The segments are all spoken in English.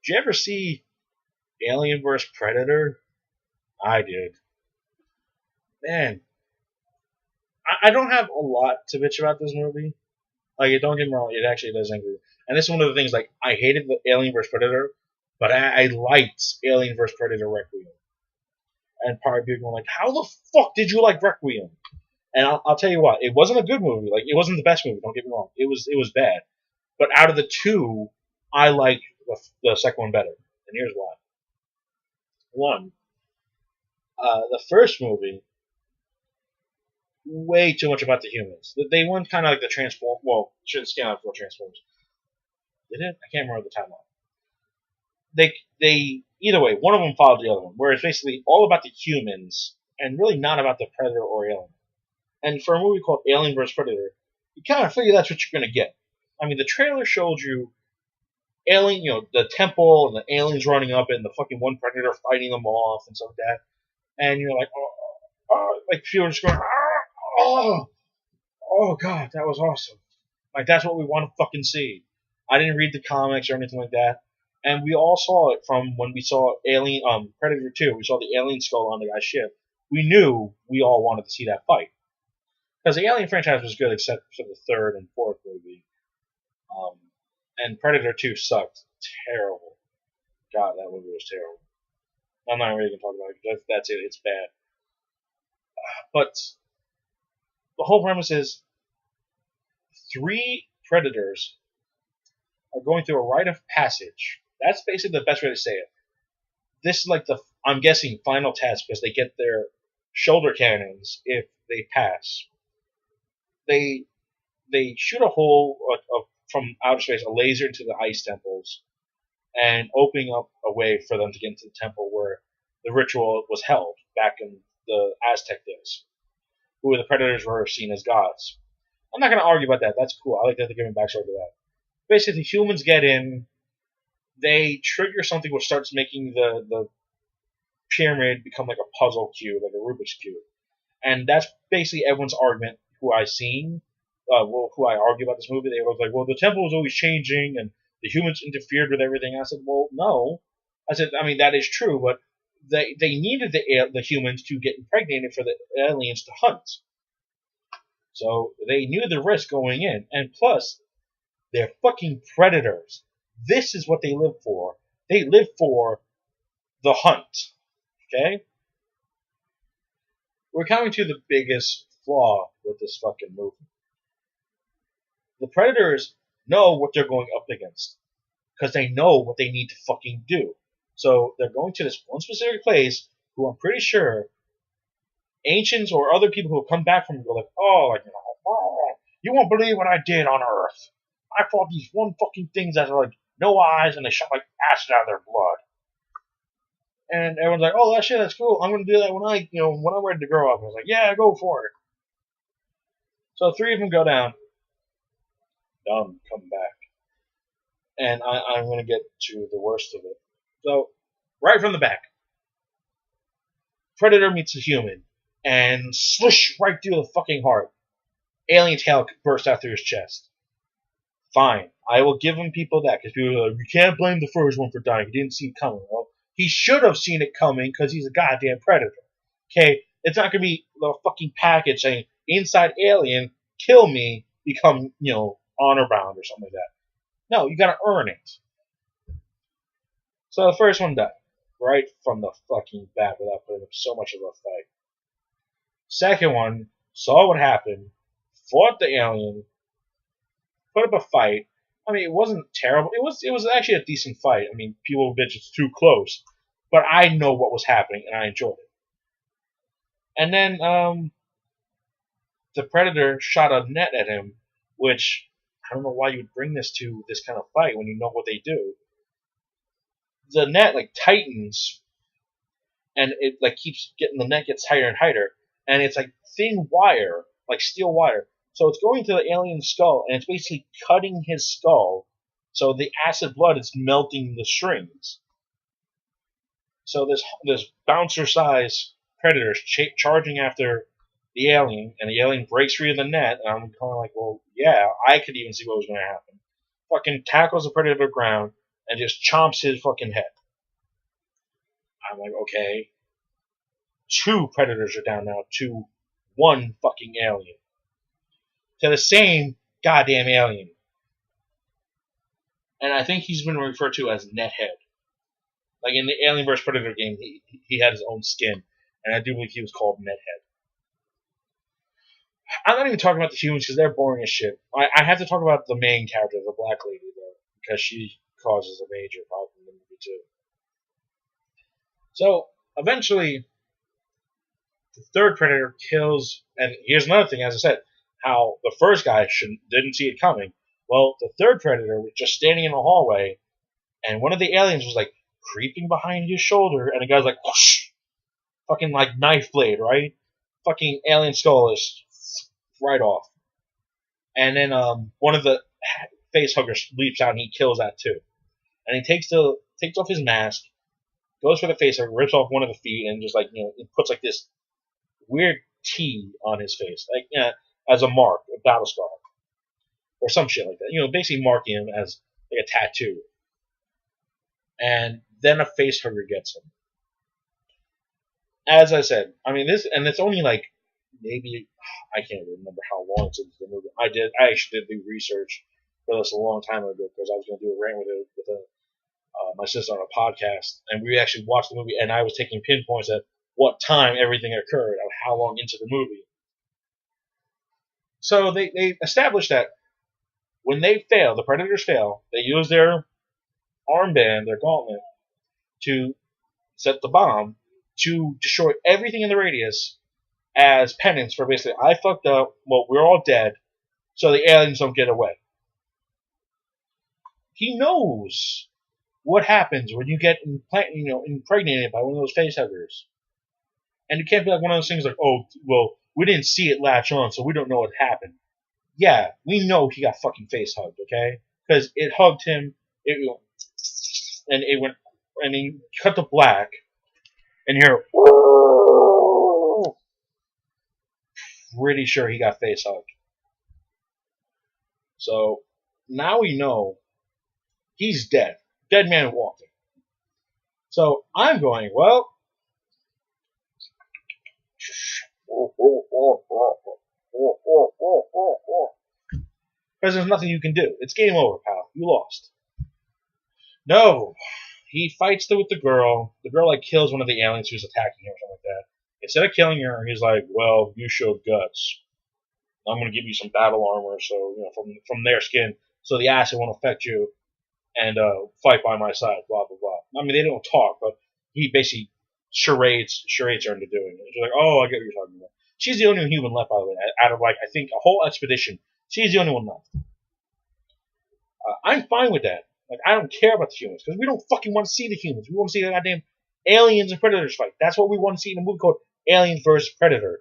Did you ever see Alien vs Predator? I did. Man, I don't have a lot to bitch about this movie. Like, don't get me wrong, it actually does angry me. And this is one of the things, like, I hated the Alien vs Predator, but I liked Alien vs Predator Requiem. And part of people were like, how the fuck did you like Requiem? And I'll tell you what, it wasn't a good movie. Like, it wasn't the best movie, don't get me wrong. It was bad. But out of the two, I like the second one better. And here's why. One, the first movie, way too much about the humans. They went kind of like the Transform. Well, shouldn't scan out for Transformers. Did it? I can't remember the timeline. They either way, one of them followed the other one, where it's basically all about the humans and really not about the Predator or Alien. And for a movie called Alien vs Predator, you kind of figure that's what you're gonna get. I mean, the trailer showed you alien, the temple and the aliens running up and the fucking one Predator fighting them off and stuff like that. And you're like, like people are just going, oh god, that was awesome. Like, that's what we want to fucking see. I didn't read the comics or anything like that. And we all saw it from when we saw Predator 2. We saw the alien skull on the guy's ship. We knew we all wanted to see that fight. Because the Alien franchise was good except for the third and fourth movie. And Predator 2 sucked. Terrible. God, that movie was terrible. I'm not really going to talk about it. That's it. It's bad. But the whole premise is 3 Predators are going through a rite of passage. That's basically the best way to say it. This is like I'm guessing, final test because they get their shoulder cannons if they pass. They shoot a hole from outer space, a laser into the ice temples, and opening up a way for them to get into the temple where the ritual was held back in the Aztec days, who the Predators were seen as gods. I'm not going to argue about that. That's cool. I like that they're giving backstory to that. Basically, humans get in, they trigger something which starts making the pyramid become like a puzzle cube, like a Rubik's Cube. And that's basically everyone's argument who I've seen, who I argue about this movie. They were like, well, the temple was always changing and the humans interfered with everything. I said, well, no. I said, I mean, that is true, but they needed the humans to get impregnated for the aliens to hunt. So they knew the risk going in. And plus, they're fucking predators. This is what they live for. They live for the hunt. Okay? We're coming to the biggest flaw with this fucking movie. The predators know what they're going up against. Because they know what they need to fucking do. So they're going to this one specific place who I'm pretty sure ancients or other people who have come back from it go like, oh, you won't believe what I did on Earth. I fought these one fucking things that are like no eyes and they shot like acid out of their blood. And everyone's like, oh, that shit, that's cool. I'm gonna do that when I'm ready to grow up. I was like, yeah, go for it. So 3 of them go down. None come back. And I'm gonna get to the worst of it. So, right from the back, Predator meets a human, and slish right through the fucking heart. Alien tail bursts out through his chest. Fine, I will give him people that, because people are like, you can't blame the first one for dying. He didn't see it coming. Well, he should have seen it coming because he's a goddamn predator. Okay, it's not gonna be a fucking package saying inside alien, kill me, become honor bound or something like that. No, you gotta earn it. So the first one died right from the fucking bat without putting up so much of a fight. Second one saw what happened, fought the alien, put up a fight. I mean, it wasn't terrible. It was actually a decent fight. I mean, people bitch it's too close, but I know what was happening and I enjoyed it. And then the predator shot a net at him, which I don't know why you would bring this to this kind of fight when you know what they do. The net tightens, and it keeps getting, the net gets tighter and tighter, and it's like thin wire, like steel wire. So it's going to the alien's skull, and it's basically cutting his skull. So the acid blood is melting the strings. So this bouncer-sized predator is charging after the alien, and the alien breaks free of the net. And I'm kind of like, well, yeah, I could even see what was going to happen. Fucking tackles the predator to the ground, and just chomps his fucking head. I'm like, okay. 2 predators are down now to 1 fucking alien. To the same goddamn alien. And I think he's been referred to as Nethead. Like in the Alien vs. Predator game, he had his own skin. And I do believe he was called Nethead. I'm not even talking about the humans because they're boring as shit. I have to talk about the main character, the black lady, though, because she causes a major problem in the movie, too. So, eventually, the third predator kills, and here's another thing, as I said, how the first guy didn't see it coming. Well, the third predator was just standing in the hallway, and one of the aliens was like creeping behind his shoulder, and the guy's like, whoosh, fucking like knife blade, right? Fucking alien skull is right off. And then one of the face huggers leaps out and he kills that too. And he takes off his mask, goes for the face hugger, rips off one of the feet, and just like it puts like this weird T on his face, like as a mark, a battle scar, or some shit like that. Basically marking him as like a tattoo. And then a face hugger gets him. As I said, I mean this, and it's only like maybe I can't remember how long it's into the movie. I actually did the research for this a long time ago because I was going to do a rant with my sister on a podcast, and we actually watched the movie, and I was taking pinpoints at what time everything occurred, or how long into the movie. So they established that when they fail, the predators fail, they use their armband, their gauntlet, to set the bomb to destroy everything in the radius as penance for basically, I fucked up, well, we're all dead, so the aliens don't get away. He knows what happens when you get impregnated by one of those facehuggers. And it can't be like one of those things like, oh, well, we didn't see it latch on, so we don't know what happened. Yeah, we know he got fucking face hugged, okay? Because it hugged him, and he cut to black, and you're pretty sure he got face hugged. So now we know he's dead. Dead man walking. So I'm going, well, because there's nothing you can do. It's game over, pal. You lost. No. He fights with the girl. The girl like kills one of the aliens who's attacking him or something like that. Instead of killing her, he's like, well, you showed guts. I'm going to give you some battle armor, so from their skin, so the acid won't affect you, and fight by my side. Blah blah blah. I mean, they don't talk, but he basically charades her into doing it. She's like, oh, I get what you're talking about. She's the only human left, by the way, out of like I think a whole expedition. She's the only one left. I'm fine with that. Like, I don't care about the humans because we don't fucking want to see the humans. We want to see the goddamn aliens and predators fight. That's what we want to see in a movie called Alien vs. Predator.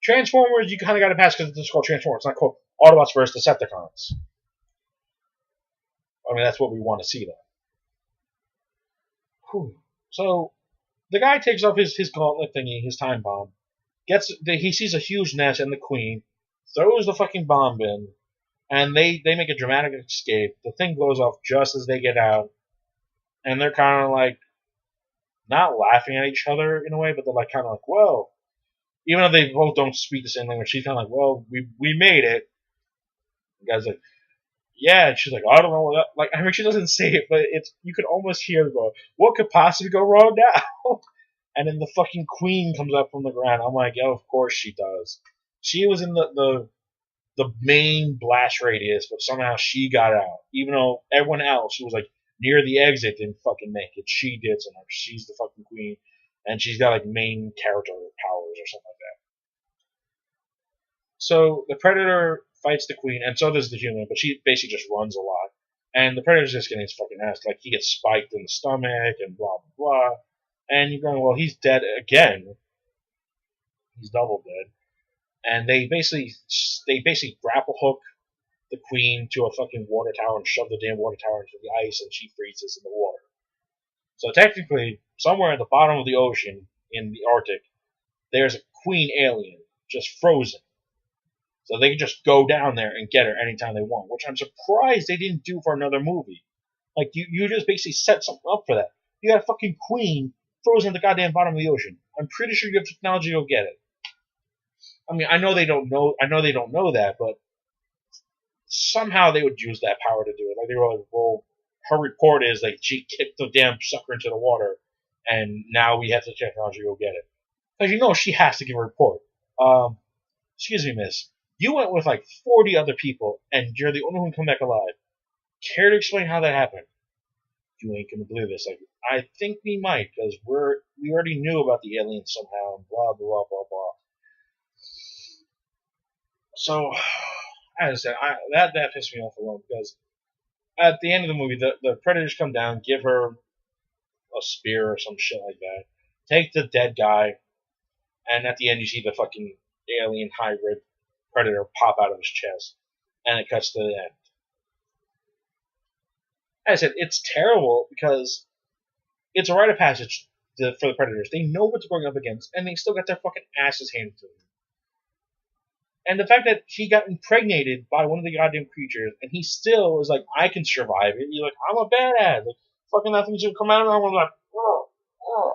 Transformers, you kind of got to pass because it's called Transformers. It's not called Autobots vs. Decepticons. I mean, that's what we want to see, though. Whew. So, the guy takes off his gauntlet thingy, his time bomb. He sees a huge nest and the queen, throws the fucking bomb in, and they make a dramatic escape. The thing blows off just as they get out, and they're kind of like not laughing at each other in a way, but they're like kind of like, well, even though they both don't speak the same language, she's kind of like, well, we made it. The guy's like, yeah, and she's like, I don't know what that, like, I mean, she doesn't say it, but you could almost hear her go, what could possibly go wrong now? And then the fucking queen comes up from the ground. I'm like, oh, of course she does. She was in the main blast radius, but somehow she got out. Even though everyone else who was like near the exit didn't fucking make it. She did somehow. She's the fucking queen. And she's got like main character powers or something like that. So the Predator fights the queen, and so does the human, but she basically just runs a lot. And the Predator's just getting his fucking ass. Like, he gets spiked in the stomach and blah, blah, blah. And you're going, well, he's dead again. He's double dead. And they basically grapple hook the queen to a fucking water tower and shove the damn water tower into the ice, and she freezes in the water. So technically, somewhere at the bottom of the ocean in the Arctic, there's a queen alien just frozen. So they can just go down there and get her anytime they want, which I'm surprised they didn't do for another movie. Like you just basically set something up for that. You got a fucking queen frozen at the goddamn bottom of the ocean. I'm pretty sure you have technology to get it. I mean, I know they don't know. I know they don't know that, but somehow they would use that power to do it. Like they were like, well, her report is like she kicked the damn sucker into the water, and now we have the technology to go get it. Because she has to give a report. Excuse me, miss. You went with like 40 other people, and you're the only one come back alive. Care to explain how that happened? You ain't gonna believe this. Like, I think we might, because we already knew about the aliens somehow. Blah blah blah blah. So, as I said, that pissed me off a lot because at the end of the movie, the predators come down, give her a spear or some shit like that, take the dead guy, and at the end you see the fucking alien hybrid predator pop out of his chest, and it cuts to the end. As I said, it's terrible because it's a rite of passage for the predators. They know what they're going up against, and they still got their fucking asses handed to them. And the fact that he got impregnated by one of the goddamn creatures, and he still is like, I can survive it. You're like, I'm a badass. Like, fucking nothing's gonna come out, and I'm like, oh, oh.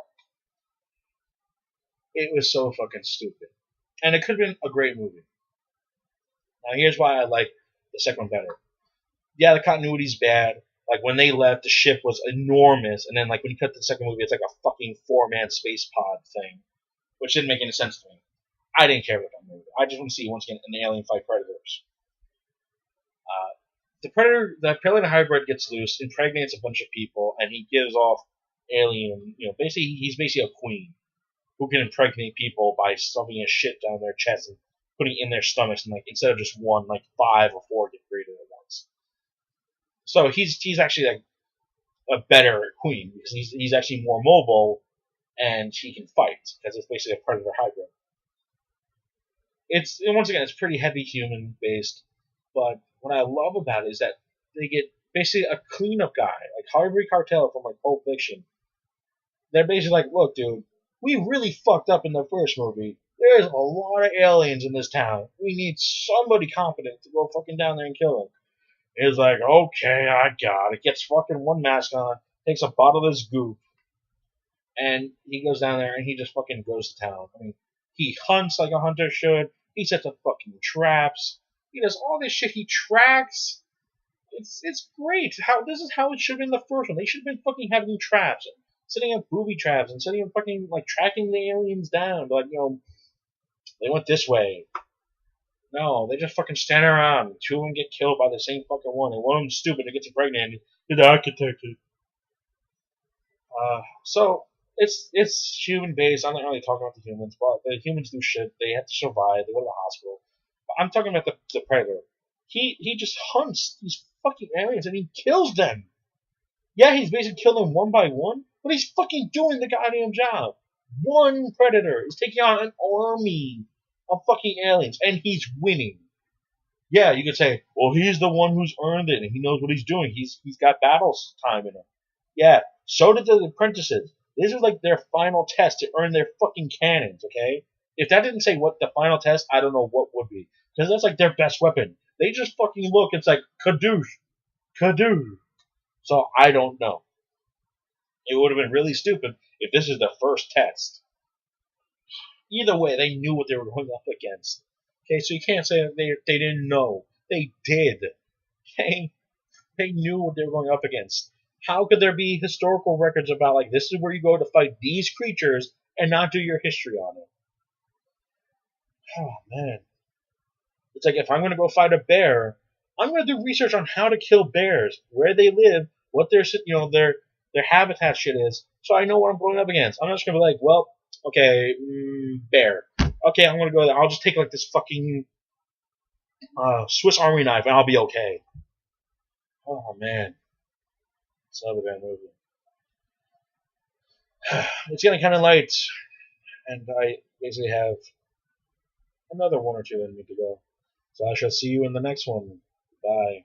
It was so fucking stupid. And it could have been a great movie. Now, here's why I like the second one better. Yeah, the continuity's bad. Like, when they left, the ship was enormous, and then, like, when you cut to the second movie, it's like a fucking 4-man space pod thing, which didn't make any sense to me. I didn't care about that movie. I just want to see, once again, an alien fight predators. The predator hybrid gets loose, impregnates a bunch of people, and he gives off alien, basically, he's basically a queen who can impregnate people by stuffing his shit down their chest and putting it in their stomachs, and, like, instead of just one, like, 5 or 4 get breeded at once. So he's actually, like, a better queen, because he's actually more mobile, and he can fight, because it's basically a predator hybrid. Once again, it's pretty heavy human based, but what I love about it is that they get basically a cleanup guy, like Harvey Keitel from like Pulp Fiction. They're basically like, look, dude, we really fucked up in the first movie. There's a lot of aliens in this town. We need somebody competent to go fucking down there and kill them. He's like, okay, I got it. Gets fucking one mask on, takes a bottle of this goop, and he goes down there and he just fucking goes to town. I mean, he hunts like a hunter should. He sets up fucking traps. He does all this shit. He tracks. It's great. This is how it should have been the first one. They should have been fucking having traps, and setting up booby traps, and setting up fucking like tracking the aliens down. Like they went this way. No, they just fucking stand around. 2 of them get killed by the same fucking one, and one of them's stupid and gets impregnated. You're the architect. So it's human based. I'm not really talking about the humans, but the humans do shit. They have to survive. They go to the hospital. But I'm talking about the predator. He just hunts these fucking aliens and he kills them. Yeah, he's basically killing them one by one, but he's fucking doing the goddamn job. One predator is taking on an army of fucking aliens, and he's winning. Yeah, you could say, well, he's the one who's earned it, and he knows what he's doing. He's got battle time in him. Yeah, so did the apprentices. This is like their final test to earn their fucking cannons, okay? If that didn't say what the final test, I don't know what would be. Because that's like their best weapon. They just fucking look, it's like, kadoosh, kadoosh. So I don't know. It would have been really stupid if this is the first test. Either way, they knew what they were going up against. Okay, so you can't say that they didn't know. They did. Okay? They knew what they were going up against. How could there be historical records about, like, this is where you go to fight these creatures and not do your history on it? Oh, man. It's like, if I'm going to go fight a bear, I'm going to do research on how to kill bears, where they live, what their habitat shit is, so I know what I'm going up against. I'm not just going to be like, well, okay, bear. Okay, I'm going to go there. I'll just take, like, this fucking Swiss Army knife, and I'll be okay. Oh, man. It's another bad movie. It's getting kind of light, and I basically have another 1 or 2 in me to go. So I shall see you in the next one. Bye.